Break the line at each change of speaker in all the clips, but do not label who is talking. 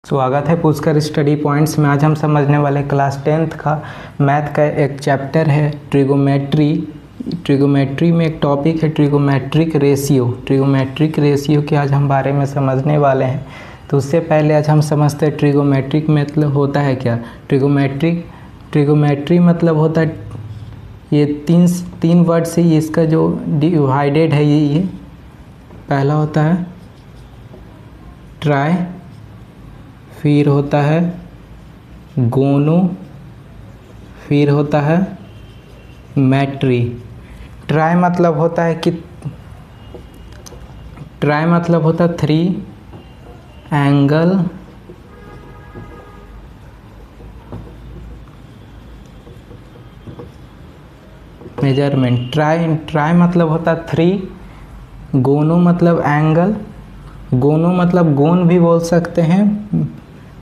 स्वागत है Pushkar study points में। आज हम समझने वाले क्लास 10th का मैथ का एक चैप्टर है ट्रिगोमेट्री। ट्रिगोमेट्री में एक टॉपिक है ट्रिगोमेट्रिक रेशियो। ट्रिगोमेट्रिक रेशियो के आज हम बारे में समझने वाले हैं। तो उससे पहले आज हम समझते हैं ट्रिगोमेट्रिक मतलब होता है क्या। ट्रिगोमेट्री मतलब होता है ये तीन वर्ड से इसका जो डिवाइडेड है ये पहला होता है ट्राई, फिर होता है गोनो, फिर होता है मैट्री। ट्राई मतलब होता है कि ट्राई मतलब होता है 3 एंगल मेजरमेंट। ट्राई मतलब होता है 3, गोनो मतलब एंगल, गोनो मतलब गोन भी बोल सकते हैं,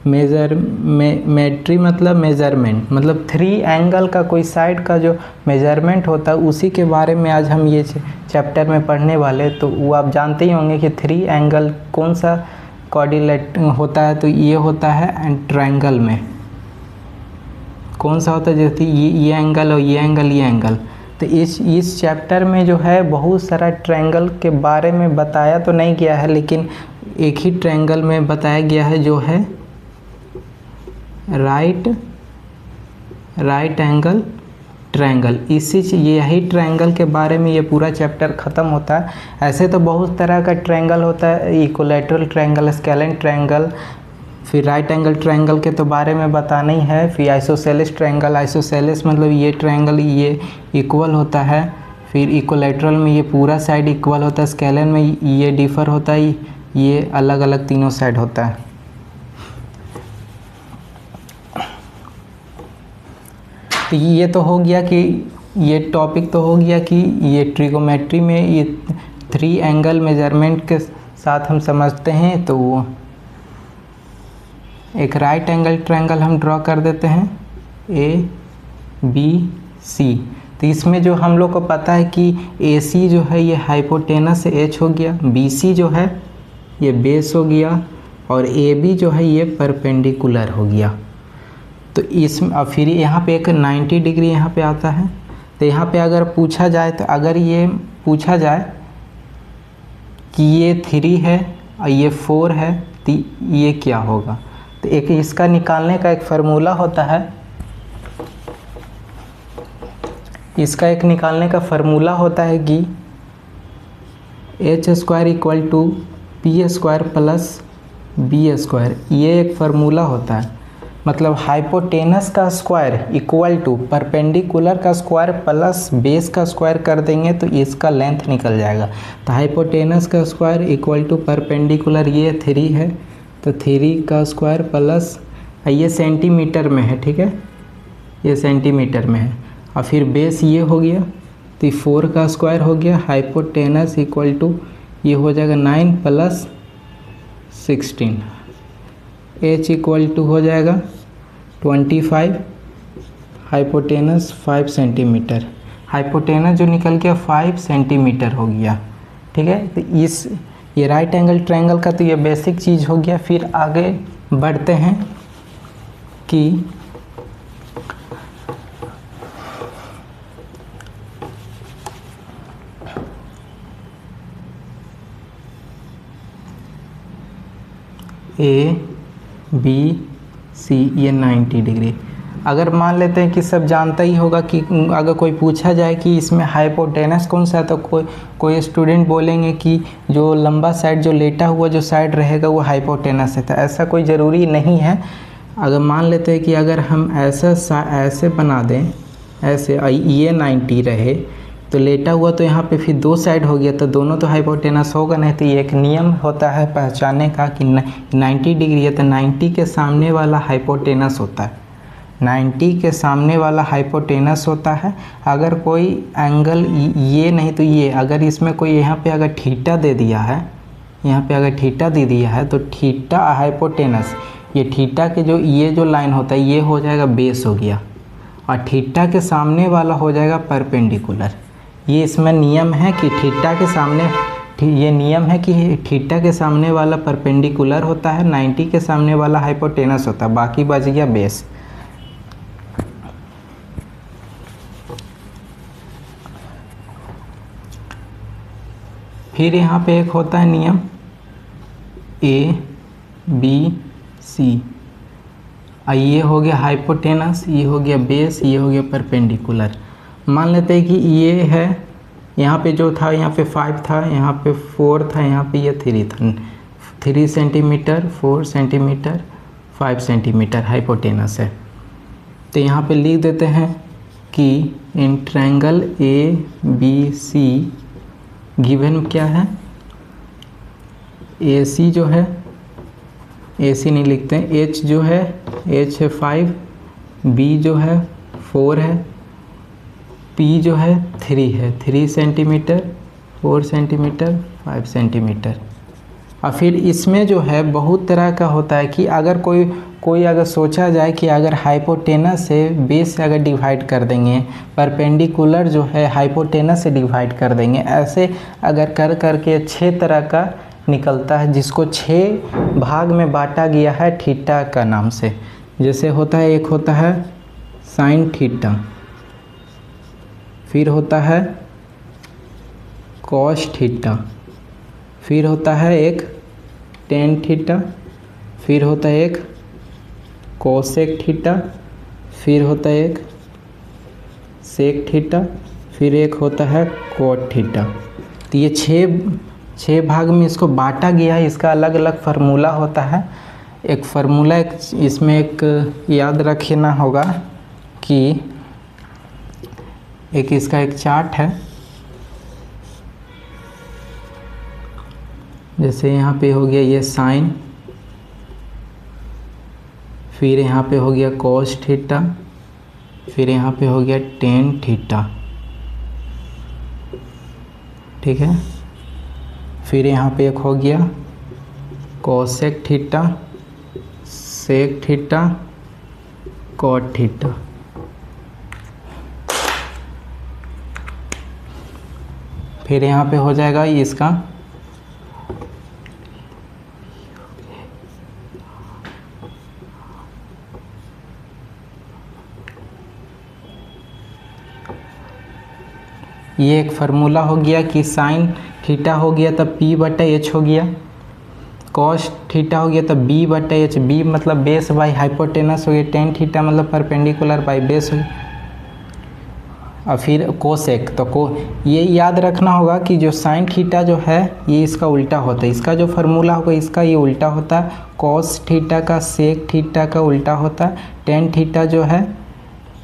मेट्री मतलब मेजरमेंट, मतलब 3 एंगल का कोई साइड का जो मेजरमेंट होता है उसी के बारे में आज हम ये चैप्टर में पढ़ने वाले। तो वो आप जानते ही होंगे कि 3 एंगल कौन सा कोऑर्डिनेट होता है। तो ये होता है ट्रायंगल में कौन सा होता है, जैसे ये एंगल और ये एंगल। तो इस चैप्टर में जो है बहुत सारा ट्रायंगल के बारे में बताया तो नहीं गया है, लेकिन एक ही ट्रायंगल में बताया गया है जो है राइट एंगल ट्रायंगल। यही ट्रायंगल के बारे में ये पूरा चैप्टर ख़त्म होता है। ऐसे तो बहुत तरह का ट्रायंगल होता है, इक्विलैटरल ट्रायंगल, स्केलेन ट्रायंगल, फिर राइट एंगल ट्रायंगल के तो बारे में बताना ही है। फिर आइसोसेलेस ट्रायंगल, आइसोसेलेस मतलब ये ट्रायंगल ये इक्वल होता है। फिर इक्विलैटरल में ये पूरा साइड इक्वल होता है, स्केलेन में ये डिफर होता है, ये अलग अलग तीनों साइड होता है। तो ये तो हो गया कि ये टॉपिक तो हो गया कि ये ट्रिगोमेट्री में ये 3 एंगल मेजरमेंट के साथ हम समझते हैं। तो वो एक राइट एंगल ट्रायंगल हम ड्रॉ कर देते हैं ABC। तो इसमें जो हम लोग को पता है कि AC जो है ये हाइपोटेनस से H हो गया, BC जो है ये बेस हो गया, और AB जो है ये परपेंडिकुलर हो गया। तो इसमें फिर यहाँ पे एक 90 डिग्री यहाँ पे आता है। तो यहाँ पे अगर पूछा जाए, तो अगर ये पूछा जाए कि ये 3 है और ये 4 है तो ये क्या होगा। तो एक इसका निकालने का एक फार्मूला होता है, इसका एक निकालने का फार्मूला होता है कि H² = P² + B²। ये एक फार्मूला होता है, मतलब हाइपोटेनस का स्क्वायर इक्वल टू परपेंडिकुलर का स्क्वायर प्लस बेस का स्क्वायर कर देंगे तो इसका लेंथ निकल जाएगा। तो हाइपोटेनस का स्क्वायर इक्वल टू परपेंडिकुलर ये 3 है, तो 3 का स्क्वायर प्लस ये सेंटीमीटर में है, ठीक है, ये सेंटीमीटर में है, और फिर बेस ये हो गया तो 4 का स्क्वायर हो गया। हाइपोटेनस इक्वल टू ये हो जाएगा 9 + 16। H इक्वल टू हो जाएगा 25, हाइपोटेनस 5 सेंटीमीटर। हाइपोटेनस जो निकल गया 5 सेंटीमीटर हो गया, ठीक है। तो ये राइट एंगल ट्रायंगल का तो ये बेसिक चीज़ हो गया। फिर आगे बढ़ते हैं कि ABC ये 90 डिग्री। अगर मान लेते हैं कि सब जानता ही होगा कि अगर कोई पूछा जाए कि इसमें हाइपोटेनस कौन सा है, तो कोई स्टूडेंट बोलेंगे कि जो लंबा साइड जो लेटा हुआ जो साइड रहेगा वो हाइपोटेनस है। तो ऐसा कोई ज़रूरी नहीं है। अगर मान लेते हैं कि अगर हम ऐसे बना दें, ऐसे ये 90 रहे तो लेटा हुआ तो यहाँ पे फिर 2 साइड हो गया, तो दोनों तो हाइपोटेनस होगा नहीं। तो ये एक नियम होता है पहचानने का कि 90 डिग्री है तो 90 के सामने वाला हाइपोटेनस होता है, 90 के सामने वाला हाइपोटेनस होता है। अगर कोई एंगल ये नहीं तो ये, अगर इसमें कोई यहाँ पे अगर थीटा दे दिया है, यहाँ पे अगर थीटा दे दिया है तो थीटा हाइपोटेनस, ये थीटा के जो ये जो लाइन होता है ये हो जाएगा बेस हो गया, और थीटा के सामने वाला हो जाएगा परपेंडिकुलर। ये इसमें नियम है कि थीटा के सामने ये नियम है कि थीटा के सामने वाला परपेंडिकुलर होता है, 90 के सामने वाला हाइपोटेनस होता है, बाकी बच गया बेस। फिर यहाँ पे एक होता है नियम ABC। ये हो गया हाइपोटेनस, ये हो गया बेस, ये हो गया परपेंडिकुलर। मान लेते हैं कि ये है, यहाँ पे जो था यहाँ पे 5 था, यहाँ पे 4 था, यहाँ पे ये 3 था। 3 सेंटीमीटर, 4 सेंटीमीटर, 5 सेंटीमीटर हाइपोटेनस है। तो यहाँ पे लिख देते हैं कि इन ट्रायंगल ABC गिवन क्या है, AC जो है, AC नहीं लिखते हैं, H जो है, H है 5, B जो है 4 है, P जो है 3 है, 3 सेंटीमीटर, 4 सेंटीमीटर, 5 सेंटीमीटर। और फिर इसमें जो है बहुत तरह का होता है कि अगर कोई अगर सोचा जाए कि अगर हाइपोटेनस से बेस से अगर डिवाइड कर देंगे, परपेंडिकुलर जो है हाइपोटेनस से डिवाइड कर देंगे, ऐसे अगर कर करके 6 तरह का निकलता है, जिसको 6 भाग में बांटा गया है थीटा का नाम से। जैसे होता है, एक होता है साइन थीटा, फिर होता है कॉस थीटा, फिर होता है एक टेन थीटा, फिर होता है एक कोसेक थीटा, फिर होता है एक सेक थीटा, फिर एक होता है कोट थीटा। तो ये 6 भाग में इसको बांटा गया है। इसका अलग अलग फार्मूला होता है। एक फार्मूला इसमें एक याद रखना होगा कि एक इसका एक चार्ट है। जैसे यहाँ पे हो गया ये साइन, फिर यहाँ पे हो गया कॉस थीटा, फिर यहाँ पे हो गया टेन थीटा, ठीक है। फिर यहाँ पे एक हो गया cosec theta, sec theta, cot theta. फिर यहाँ पे हो जाएगा इसका ये एक फार्मूला हो गया कि साइन थीटा हो गया तब P/H हो गया, कॉस थीटा हो गया तब B/H, B मतलब बेस बाई हाइपोटेनस हो गया, टेन थीटा मतलब परपेंडिकुलर बाई बेस हो गया। और फिर कोसेक, तो ये याद रखना होगा कि जो साइन थीटा जो है ये इसका उल्टा होता है, इसका जो फार्मूला होगा इसका ये उल्टा होता है, कॉस थीटा का सेक थीटा का उल्टा होता है, टेन थीटा जो है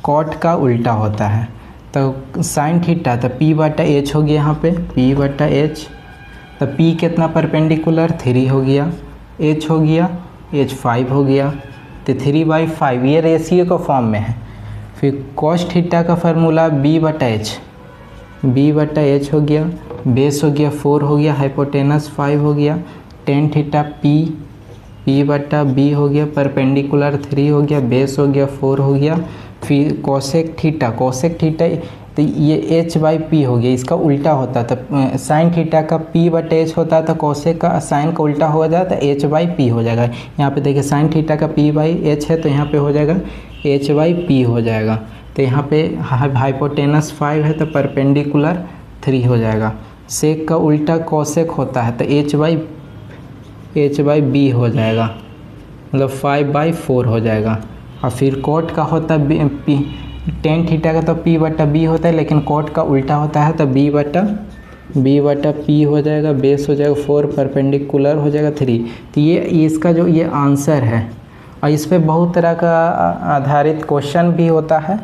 कॉट का उल्टा होता है। तो साइन थीटा तो P/H हो गया, यहाँ पे P/H, तो P कितना परपेंडिकुलर 3 हो गया, H हो गया, H 5 हो गया, तो 3/5 ये रेशियो के फॉर्म में है। फिर कॉस थीटा का फार्मूला B/H हो गया, बेस हो गया 4 हो गया, हाइपोटेनस 5 हो गया, टेन थीटा P/B हो गया, परपेंडिकुलर 3 हो गया, बेस हो गया 4 हो गया। फिर कोसेक थीटा तो ये H/P हो गया, इसका उल्टा होता तो साइन थीटा का P/H होता तो कोसेक का साइन का उल्टा हो जाता तो H/P हो जाएगा। यहाँ पे देखिए साइन थीटा का P/H है तो यहाँ पे हो जाएगा H/P हो जाएगा। तो यहाँ पे हाइपोटेनस 5 है तो परपेंडिकुलर 3 हो जाएगा। सेक का उल्टा कोसेक होता है तो H/B हो जाएगा, मतलब 5/4 हो जाएगा। और फिर कोट का होता है टेन थीटा का तो P/B होता है, लेकिन कोट का उल्टा होता है तो B/P हो जाएगा, बेस हो जाएगा 4, परपेंडिकुलर हो जाएगा 3। तो ये इसका जो ये आंसर है। और इस पे बहुत तरह का आधारित क्वेश्चन भी होता है।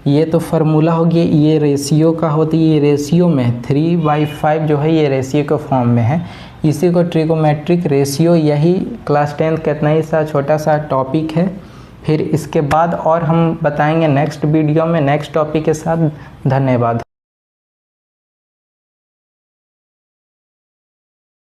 ये तो फार्मूला हो गया, ये रेशियो का होती है, ये रेशियो में 3/5 जो है ये रेशियो के फॉर्म में है। इसी को ट्रिगोमेट्रिक रेशियो, यही क्लास 10 कितना ही सा छोटा सा टॉपिक है। फिर इसके बाद और हम बताएंगे नेक्स्ट वीडियो में नेक्स्ट टॉपिक के साथ। धन्यवाद।